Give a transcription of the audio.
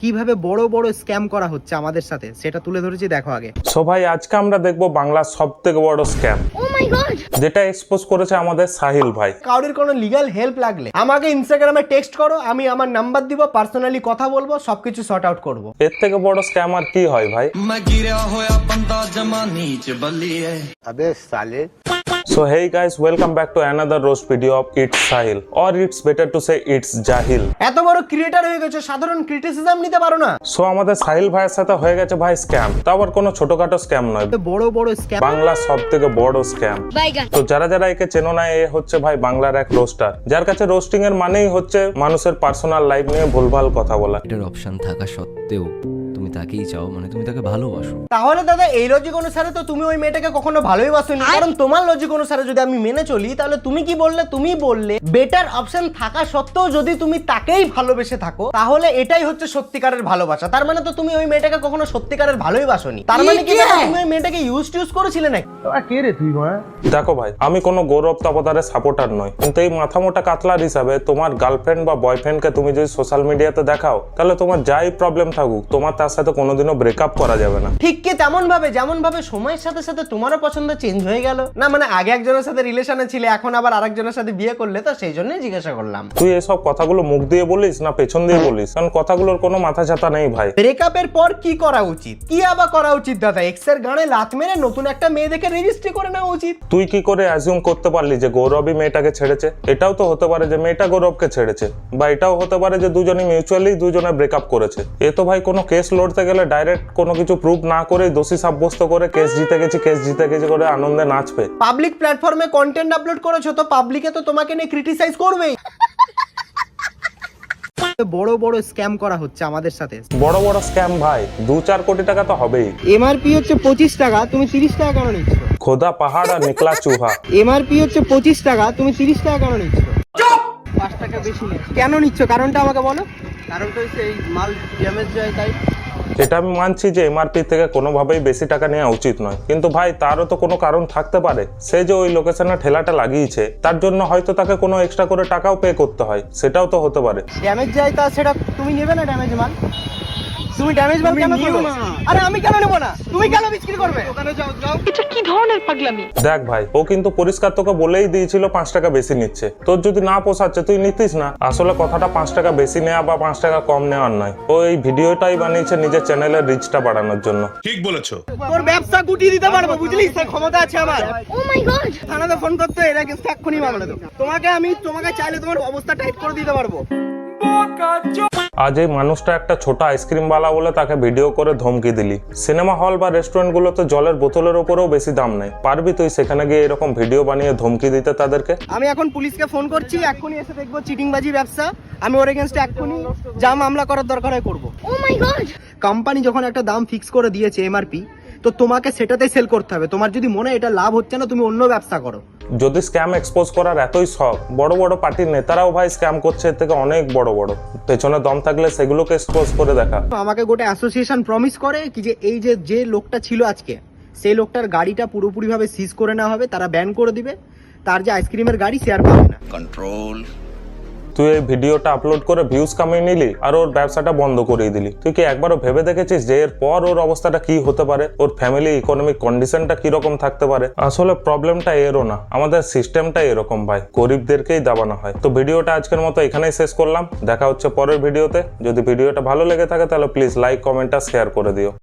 কিভাবে বড় বড় স্ক্যাম করা হচ্ছে আমাদের সাথে সেটা তুলে ধরেছি, দেখো আগে। সো ভাই আজকে আমরা দেখবো বাংলার সবথেকে বড় স্ক্যাম, যেটা এক্সপোজ করেছে আমাদের সাহিল ভাই। কারোর কোনো লিগ্যাল হেল্প লাগলে আমাকে ইনস্টাগ্রামে টেক্সট করো, আমি আমার নাম্বার দিব, পার্সোনালি কথা বলবো, সবকিছু সর্ট আউট করবো। এর থেকে বড় স্ক্যাম আর কি হয় ভাই? So hey guys, welcome back to another roast video of It's Sahil, or it's better to say It's Jahil. এত বড় ক্রিয়েটার হয়ে গেছে, সাধারণ ক্রিটিসিজম নিতে পারো না। সো আমাদের সাহিল ভাইয়ের সাথে হয়ে গেছে ভাই স্ক্যাম, তা আবার কোনো ছোটখাটো স্ক্যাম নয়, বড় বড় স্ক্যাম, বাংলার সবথেকে বড় স্ক্যাম। তো যারা যারা একে চেনো না, এ হচ্ছে ভাই বাংলার এক রোস্টার, যার কাছে রোস্টিং এর মানেই হচ্ছে মানুষের পার্সোনাল লাইফ নিয়ে ভুলভাল কথা বলা। এটার অপশন থাকা সত্ত্বেও তুমি তাকেই চাও, মানে তুমি তাকে ভালোবাসো। তাহলে দাদা এই লজিক অনুসারে তো তুমি ওই মেয়েটাকে কখনো ভালোই বাসোনি, কারণ তোমার লজিক অনুসারে যদি আমি মেনে চলি তাহলে তুমি কি বললে, তুমি বললে বেটার অপশন থাকা সত্ত্বেও যদি তুমি তাকেই ভালোবেসে থাকো তাহলে এটাই হচ্ছে সত্যিকারের ভালোবাসা। তার মানে তো তুমি ওই মেয়েটাকে কখনো সত্যিকারের ভালোই বাসোনি। তার মানে কি তুমি ওই মেয়েটাকে ইউজ করেছিলে নাকি? কে রে তুই? দেখো ভাই, আমি কোনো গৌরব তাপতারের সাপোর্টার নই, কিন্তু এই মাথা মোটা কাতলার হিসাবে তোমার গার্লফ্রেন্ড বা বয়ফ্রেন্ডকে তুমি যদি সোশ্যাল মিডিয়াতে দেখাও, তাহলে তোমার যাই প্রবলেম থাকুক তোমার তার সাথে কোনোদিনও ব্রেকআপ করা যাবে না। ঠিক কি তেমন ভাবে যেমন ভাবে সময়ের সাথে সাথে তোমারও পছন্দ চেঞ্জ হয়ে গেল না? মানে আগে একজনের সাথে রিলেশনে ছিলে, এখন আবার আরেকজনের সাথে বিয়ে করলে, তো সেই জন্যই জিজ্ঞাসা করলাম। তুই এসব কথাগুলো মুখ দিয়ে বলিস না পেছন দিয়ে বলিস? কারণ কথাগুলোর কোনো মাথা ছাতা নেই ভাই। ব্রেকআপের পর কি করা উচিত, কি আবার করা উচিত দাদা? এক্স এর গানে লাত মেরে নতুন একটা মেয়ে দেখে রেজিস্ট্রি করে নেওয়া উচিত। তুই কি করে অ্যাজিউম করতে পারলি যে গৌরবই মেয়েটাকে ছেড়েছে? এটাও তো হতে পারে যে মেয়েটা গৌরবকে ছেড়েছে, বা এটাও হতে পারে যে দুজনই মিউচুয়ালি দুজনে ব্রেকআপ করেছে। এ তো ভাই কোনো কেস লড়তে গেলে ডাইরেক্ট কোনো কিছু প্রুফ না করে দোষী সাব্যস্ত করে কেস জিতে গেছি করে আনন্দে নাচবে। পাবলিক প্ল্যাটফর্মে কন্টেন্ট আপলোড করেছো তো পাবলিকে তো তোমাকে নিয়ে ক্রিটিসাইজ করবেই। বড় বড় স্ক্যাম করা হচ্ছে আমাদের সাথে। বড় বড় স্ক্যাম ভাই, 2-4 কোটি টাকা তো হবেই। এমআরপি হচ্ছে 25 টাকা, তুমি 30 টাকা কেন নিচ্ছ? খোদা পাহাড় আর নিকলা চুহা। এমআরপি হচ্ছে 25 টাকা, তুমি 30 টাকা কেন নিচ্ছ? 5 টাকা বেশি নিচ্ছ কেন? নিচ্ছ কারণটা আমাকে বলো। কারণটা হচ্ছে এই মাল ড্যামেজ যায় তাই। এটা আমি মানছি যে এমআরপি থেকে কোনোভাবেই বেশি টাকা নেওয়া উচিত নয়, কিন্তু ভাই তারও তো কোনো কারণ থাকতে পারে। সে যে ওই লোকেশনে ঠেলাটা লাগিয়েছে তার জন্য হয়তো তাকে কোনো এক্সট্রা করে টাকাও পে করতে হয়, সেটাও তো হতে পারে। ড্যামেজ যায় তা সেটা তুমি নেবে না? ড্যামেজ মাল তুমি ড্যামেজ মাল কেন নেবে না? আরে আমি কেন নেব না? তুমি কেন বিক্রি করবে? দোকানে যাও। এটা কি ধরনের পাগলামি? দেখ ভাই, ও কিন্তু পরিষ্কার তোকে বলেই দিয়েছিল 5 টাকা বেশি নিচ্ছে। তোর যদি না পোষাচ্ছে তুই নিতিস না। আসলে কথাটা 5 টাকা বেশি নেওয়া বা 5 টাকা কম নেওয়ার নয়, ও এই ভিডিওটাই বানিয়েছে নিজের চ্যানেলের রিচটা বাড়ানোর জন্য। ঠিক বলেছো। তোর ব্যবসা গুটিয়ে দিতে পারবো, বুঝলি? সেই ক্ষমতা আছে আমার। ও মাই গড! থানাতে ফোন করতে, এরা কিন্তু এক্ষুনি মামলা দেবো। তোমাকে চাইলে তোমার অবস্থা টাইট করে দিতে পারবো। আজ এই মানুষটা একটা ছোট আইসক্রিমওয়ালা বলে তাকে ভিডিও করে ধমকি দিলি। সিনেমা হল বা রেস্টুরেন্ট গুলোতে জলের বোতলের উপরেও বেশি দাম নেই, পারবি তুই সেখানে গিয়ে এরকম ভিডিও বানিয়ে ধমকি দিতে তাদেরকে? আমি এখন পুলিশকে ফোন করছি, এক্ষুনি এসে দেখবো চিটিংবাজি ব্যবসা। আমি ওর এগেইনস্টে এক্ষুনি যা মামলা করার দরকার হয় করবো। ও মাই গড! কোম্পানি যখন একটা দাম ফিক্স করে দিয়েছে এমআরপি, তো তোমাকে সেটাতেই সেল করতে হবে। তোমার যদি মনে হয় এটা লাভ হচ্ছে না, তুমি অন্য ব্যবসা করো। যদি স্ক্যাম এক্সপোজ করার এতই শখ, বড় বড় পার্টির নেতারাও ভাই স্ক্যাম করছে এর থেকে অনেক বড় বড়। পেছনে দম থাকলে সেগুলোকে এক্সপোজ করে দেখা। আমাকে গোটা অ্যাসোসিয়েশন প্রমিস করে কি যে এই যে লোকটা ছিল আজকে, সেই লোকটার গাড়িটা পুরোপুরি ভাবে সিজ করে নেওয়া হবে, তারা ব্যান করে দিবে, তার যে আইসক্রিমের গাড়ি শেয়ার পাবে না। কন্ট্রোল। তুই এই ভিডিওটা আপলোড করে ভিউজ কামিয়ে নিলি আর ওর ব্যবসাটা বন্ধ করিয়ে দিলি। তুই কি একবারও ভেবে দেখেছিস যে এর পর ওর অবস্থাটা কি হতে পারে, ওর ফ্যামিলি ইকোনমিক কন্ডিশনটা কিরকম থাকতে পারে? আসলে প্রবলেমটা এরও না, আমাদের সিস্টেমটা এরকম ভাই, গরিবদেরকেই দাবানো হয়। তো ভিডিওটা আজকের মতো এখানেই শেষ করলাম, দেখা হচ্ছে পরের ভিডিওতে। যদি ভিডিওটা ভালো লেগে থাকে তাহলে প্লিজ লাইক, কমেন্ট আর শেয়ার করে দিও।